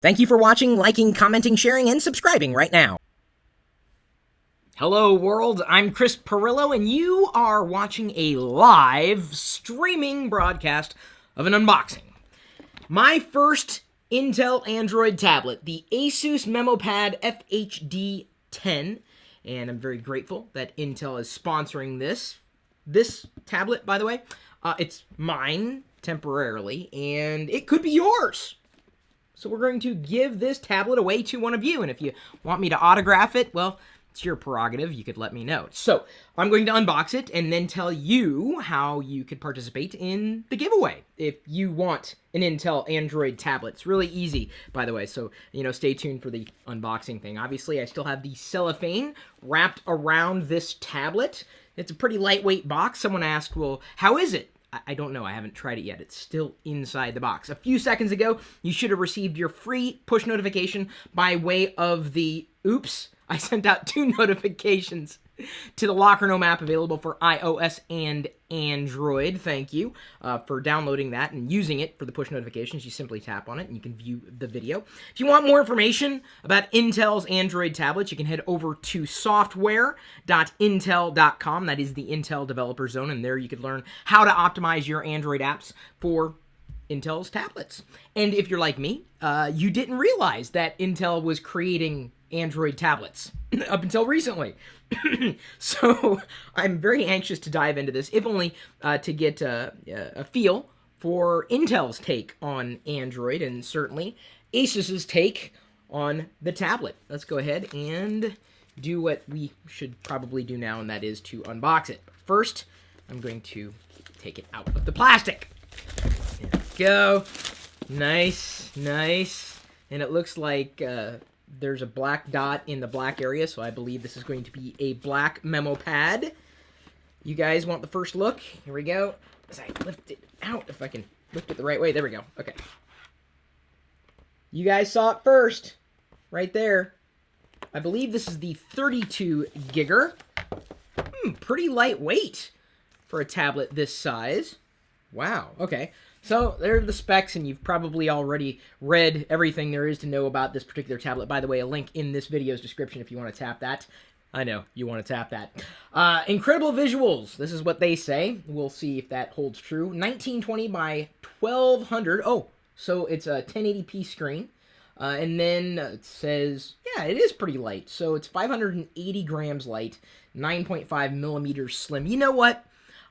Thank you for watching, liking, commenting, sharing, and subscribing right now. Hello world, I'm Chris Pirillo, and you are watching a live streaming broadcast of an unboxing. My first Intel Android tablet, the ASUS MeMO Pad FHD 10, and I'm very grateful that Intel is sponsoring this tablet, by the way. It's mine temporarily, and it could be yours. So we're going to give this tablet away to one of you, and if you want me to autograph it, well, it's your prerogative. You could let me know. So I'm going to unbox it and then tell you how you could participate in the giveaway if you want an Intel Android tablet. It's really easy, by the way, so, stay tuned for the unboxing thing. Obviously, I still have the cellophane wrapped around this tablet. It's a pretty lightweight box. Someone asked, well, how is it? I don't know. I haven't tried it yet. It's still inside the box. A few seconds ago, you should have received your free push notification by way of the... Oops, I sent out 2 notifications to the Locker Gnome app available for iOS and Android. Thank you for downloading that and using it for the push notifications. You simply tap on it and you can view the video. If you want more information about Intel's Android tablets, you can head over to software.intel.com. That is the Intel Developer Zone, and there you can learn how to optimize your Android apps for Intel's tablets. And if you're like me, you didn't realize that Intel was creating Android tablets up until recently. So I'm very anxious to dive into this, if only to get a feel for Intel's take on Android and certainly ASUS's take on the tablet. Let's go ahead and do what we should probably do now, and that is to unbox it. First, I'm going to take it out of the plastic. There we go. Nice, nice. And it looks like there's a black dot in the black area, so I believe this is going to be a black memo pad. You guys want the first look? Here we go. As I lift it out, if I can lift it the right way. There we go. Okay. You guys saw it first. Right there. I believe this is the 32 gigger. Pretty lightweight for a tablet this size. Wow. Okay. So, there are the specs, and you've probably already read everything there is to know about this particular tablet. By the way, a link in this video's description if you want to tap that. I know, you want to tap that. Incredible visuals. This is what they say. We'll see if that holds true. 1920 by 1200. Oh, so it's a 1080p screen. And then it says, yeah, it is pretty light. So, it's 580 grams light, 9.5 millimeters slim. You know what?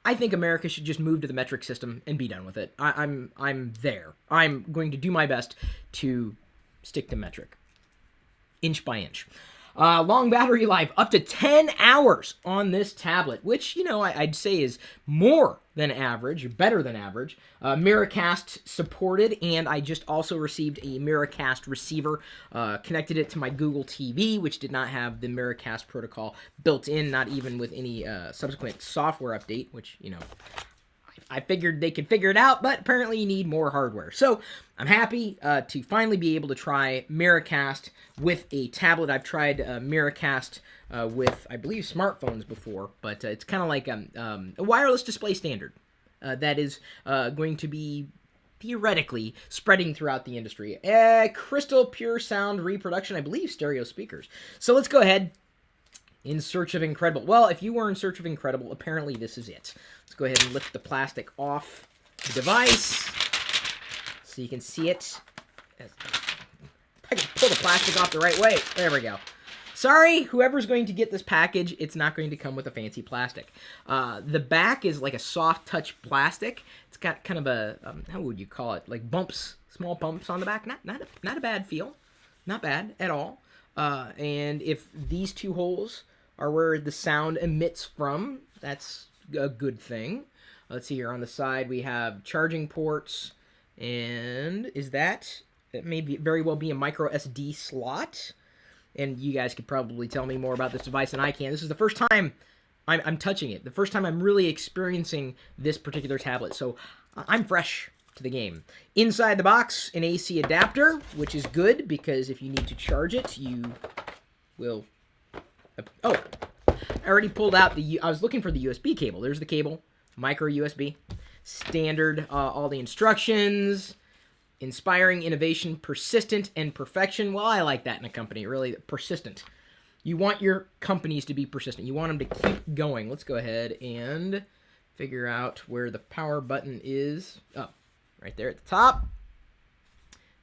I think America should just move to the metric system and be done with it. I'm there. I'm going to do my best to stick to metric, inch by inch. Long battery life, up to 10 hours on this tablet, which, I'd say is more than average, or better than average. Miracast supported, and I just also received a Miracast receiver, connected it to my Google TV, which did not have the Miracast protocol built in, not even with any subsequent software update, which, I figured they could figure it out, but apparently you need more hardware. So I'm happy to finally be able to try Miracast with a tablet. I've tried Miracast with, I believe, smartphones before, but it's kind of like a wireless display standard that is going to be theoretically spreading throughout the industry. Crystal pure sound reproduction, I believe stereo speakers. So let's go ahead. In search of incredible. Well, if you were in search of incredible, apparently this is it. Let's go ahead and lift the plastic off the device so you can see it. I can pull the plastic off the right way. There we go. Sorry, whoever's going to get this package, it's not going to come with a fancy plastic. The back is like a soft touch plastic. It's got kind of a, how would you call it? Like bumps, small bumps on the back. Not a bad feel. Not bad at all. And if these 2 holes are where the sound emits from, that's a good thing. Let's see here on the side we have charging ports, and it may very well be a micro SD slot, and you guys could probably tell me more about this device than I can. This is the first time I'm touching it, the first time I'm really experiencing this particular tablet, so I'm fresh to the game. Inside the box, an AC adapter, which is good because if you need to charge it, you will... Oh, I already pulled out I was looking for the USB cable. There's the cable, micro USB, standard, all the instructions, Inspiring innovation, persistent, and perfection. Well, I like that in a company, really persistent. You want your companies to be persistent. You want them to keep going. Let's go ahead and figure out where the power button is. Oh, right there at the top.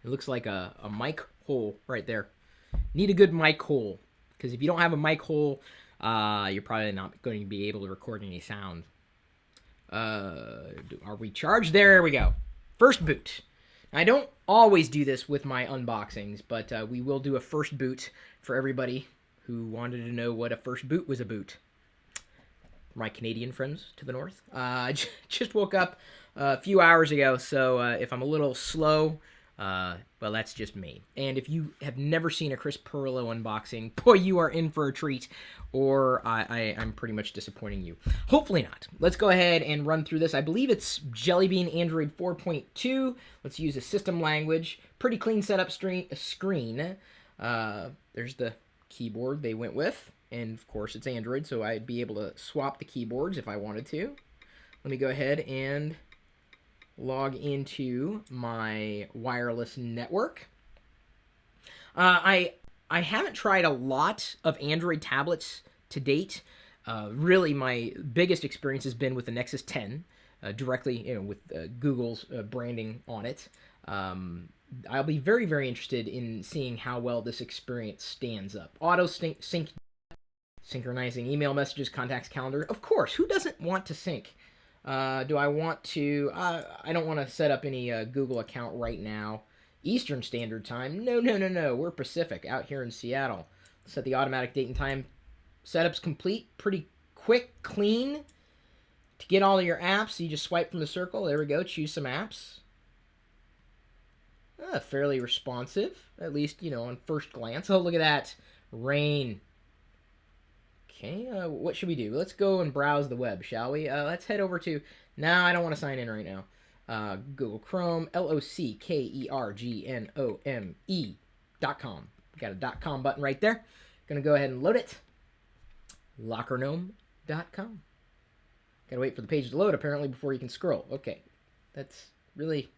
It looks like a mic hole right there. Need a good mic hole, because if you don't have a mic hole, you're probably not going to be able to record any sound. Are we charged? There we go. First boot. I don't always do this with my unboxings, but we will do a first boot for everybody who wanted to know what a first boot was about. My Canadian friends to the north. I just woke up a few hours ago, so if I'm a little slow, well, that's just me. And if you have never seen a Chris Pirillo unboxing, boy, you are in for a treat, or I'm pretty much disappointing you. Hopefully not. Let's go ahead and run through this. I believe it's Jelly Bean Android 4.2. Let's use a system language. Pretty clean setup screen. There's the keyboard they went with. And, of course, it's Android, so I'd be able to swap the keyboards if I wanted to. Let me go ahead and log into my wireless network. I haven't tried a lot of Android tablets to date. Really, my biggest experience has been with the Nexus 10, directly, with Google's branding on it. I'll be very, very interested in seeing how well this experience stands up. Auto sync, synchronizing email messages, contacts, calendar. Of course, who doesn't want to sync? Do I want to? I don't want to set up any Google account right now. Eastern Standard Time. No. We're Pacific out here in Seattle. Set the automatic date and time. Setup's complete. Pretty quick, clean. To get all of your apps, you just swipe from the circle. There we go. Choose some apps. Fairly responsive, at least, on first glance. Oh, look at that. Rain. Okay, what should we do? Let's go and browse the web, shall we? Let's head over to... No, I don't want to sign in right now. Google Chrome, LOCKERGNOME.com. Got a .com button right there. Gonna go ahead and load it. Lockernome.com. Gotta wait for the page to load, apparently, before you can scroll. Okay, that's really...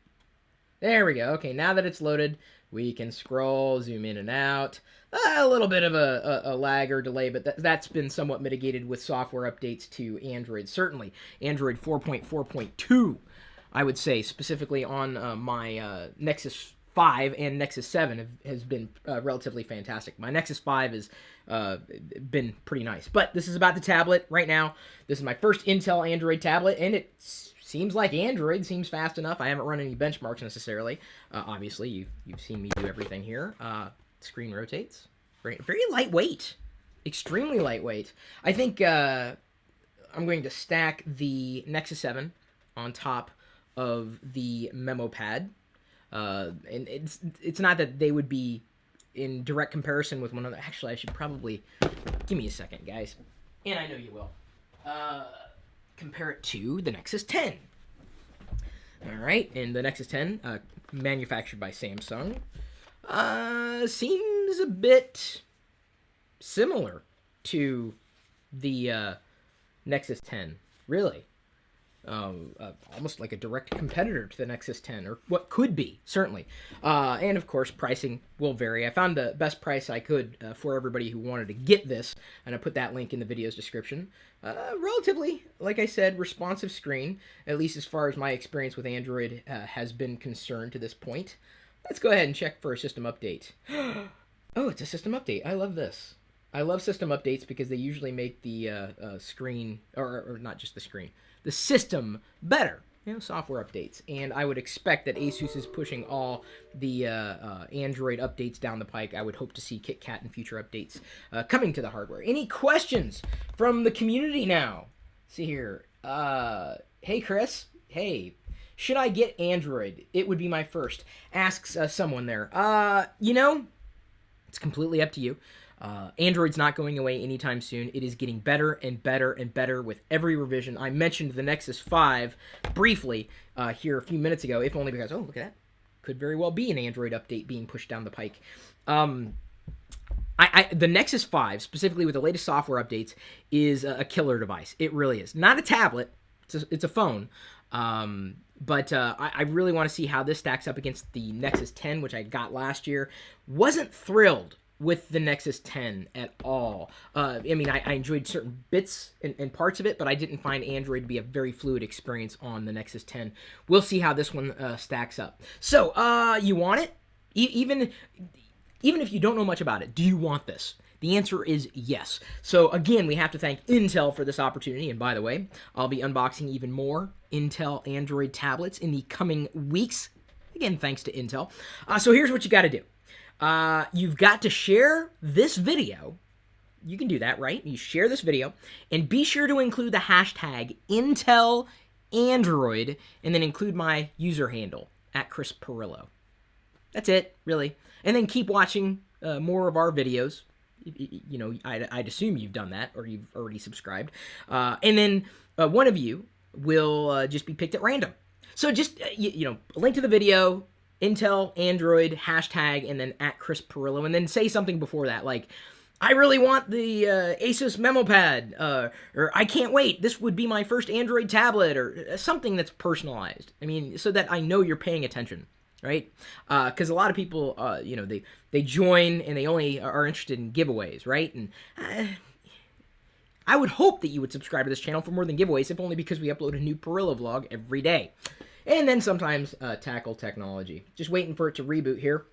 There we go. Okay, now that it's loaded, we can scroll, zoom in and out. A little bit of a lag or delay, but that's been somewhat mitigated with software updates to Android. Certainly, Android 4.4.2, I would say, specifically on my Nexus 5 and Nexus 7 has been relatively fantastic. My Nexus 5 has been pretty nice. But this is about the tablet right now. This is my first Intel Android tablet, and it seems like Android. Seems fast enough. I haven't run any benchmarks necessarily. Obviously, you've seen me do everything here. Screen rotates. Very lightweight. Extremely lightweight. I think I'm going to stack the Nexus 7 on top of the MeMO pad. And it's not that they would be in direct comparison with one another. Actually, I should probably... Give me a second, guys. And I know you will. Compare it to the Nexus 10. Alright, and the Nexus 10, manufactured by Samsung, seems a bit similar to the Nexus 10, really. Almost like a direct competitor to the Nexus 10, or what could be, certainly. And of course, pricing will vary. I found the best price I could for everybody who wanted to get this, and I put that link in the video's description. Relatively, like I said, responsive screen, at least as far as my experience with Android has been concerned to this point. Let's go ahead and check for a system update. Oh, it's a system update. I love this. I love system updates because they usually make the screen, or not just the screen, the system better. Software updates. And I would expect that ASUS is pushing all the Android updates down the pike. I would hope to see KitKat and future updates coming to the hardware. Any questions from the community now? See here. Hey, Chris. Hey. Should I get Android? It would be my first. Asks someone there. It's completely up to you. Android's not going away anytime soon. It is getting better and better and better with every revision. I mentioned the Nexus 5 briefly here a few minutes ago, if only because, oh, look at that. Could very well be an Android update being pushed down the pike. The Nexus 5, specifically with the latest software updates, is a killer device. It really is. Not a tablet. It's a phone. But I really want to see how this stacks up against the Nexus 10, which I got last year. Wasn't thrilled with the Nexus 10 at all. I mean, I enjoyed certain bits and parts of it, but I didn't find Android to be a very fluid experience on the Nexus 10. We'll see how this one stacks up. So, you want it? Even if you don't know much about it, do you want this? The answer is yes. So again, we have to thank Intel for this opportunity. And by the way, I'll be unboxing even more Intel Android tablets in the coming weeks. Again, thanks to Intel. So here's what you got to do. You've got to share this video. You can do that, right? You share this video and be sure to include the hashtag Intel Android and then include my user handle at Chris Pirillo. That's it, really. And then keep watching more of our videos. You know, I'd assume you've done that or you've already subscribed. And then one of you will just be picked at random. So just, you know, a link to the video, Intel, Android, hashtag, and then at Chris Pirillo. And then say something before that, like, I really want the ASUS MeMO pad, or I can't wait, this would be my first Android tablet, or something that's personalized. I mean, so that I know you're paying attention. Right? Because a lot of people, you know, they join and they only are interested in giveaways, right? And I would hope that you would subscribe to this channel for more than giveaways, if only because we upload a new Pirillo vlog every day. And then sometimes tackle technology. Just waiting for it to reboot here.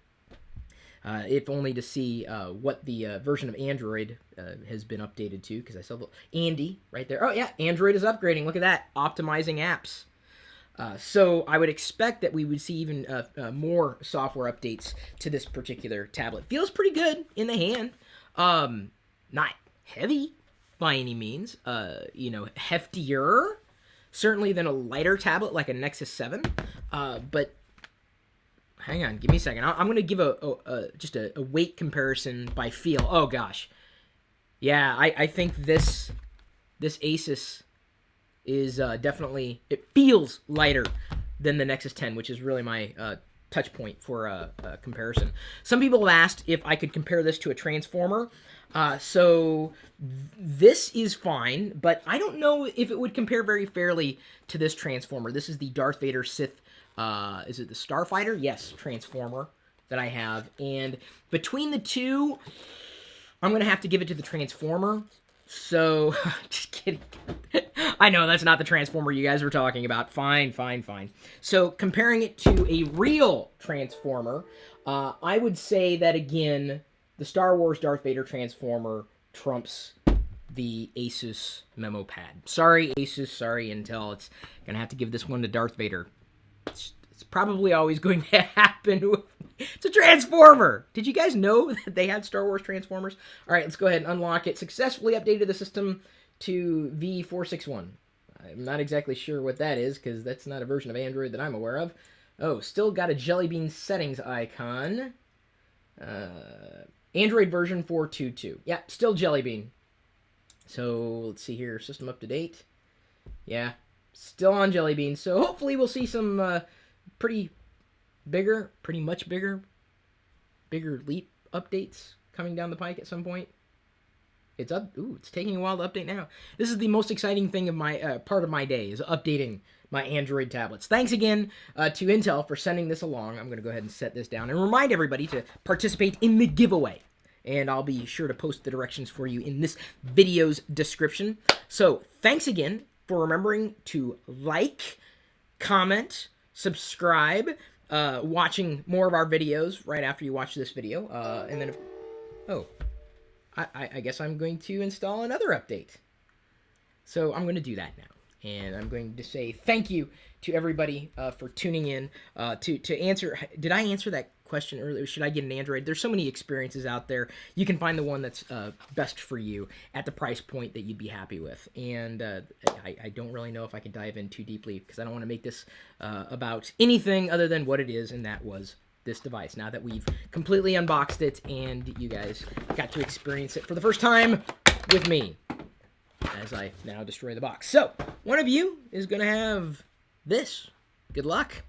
If only to see what the version of Android has been updated to, because I saw the Andy right there. Oh yeah, Android is upgrading. Look at that. Optimizing apps. So I would expect that we would see even more software updates to this particular tablet. Feels pretty good in the hand. Not heavy by any means. You know, heftier certainly than a lighter tablet like a Nexus 7. But hang on, give me a second. I'm going to give just a weight comparison by feel. Oh gosh, yeah, I think this ASUS is definitely, it feels lighter than the Nexus 10, which is really my touch point for a comparison. Some people have asked if I could compare this to a Transformer. So this is fine, but I don't know if it would compare very fairly to this Transformer. This is the Darth Vader Sith, is it the Starfighter? Yes, Transformer that I have. And between the two, I'm going to have to give it to the Transformer. So, just kidding. I know that's not the Transformer you guys were talking about. Fine. So, comparing it to a real Transformer, I would say that, again, the Star Wars Darth Vader Transformer trumps the ASUS MeMO pad. Sorry, ASUS. Sorry, Intel. It's going to have to give this one to Darth Vader. It's probably always going to happen with... It's a Transformer! Did you guys know that they had Star Wars Transformers? Alright, let's go ahead and unlock it. Successfully updated the system to V461. I'm not exactly sure what that is, because that's not a version of Android that I'm aware of. Oh, still got a Jelly Bean settings icon. Android version 4.2.2. Yeah, still Jelly Bean. So, let's see here. System up to date. Yeah, still on Jelly Bean. So, hopefully we'll see some pretty much bigger leap updates coming down the pike at some point. It's up. Ooh, it's taking a while to update now. This is the most exciting thing of my part of my day, is updating my Android tablets. Thanks again to Intel for sending this along. I'm going to go ahead and set this down and remind everybody to participate in the giveaway. And I'll be sure to post the directions for you in this video's description. So thanks again for remembering to like, comment, subscribe, watching more of our videos right after you watch this video. And then, I guess I'm going to install another update. So I'm going to do that now. And I'm going to say thank you to everybody for tuning in. To answer, did I answer that question earlier? Should I get an Android? There's so many experiences out there. You can find the one that's best for you at the price point that you'd be happy with. And I don't really know if I can dive in too deeply, because I don't want to make this about anything other than what it is, and that was this device. Now that we've completely unboxed it and you guys got to experience it for the first time with me as I now destroy the box. So, one of you is going to have this. Good luck.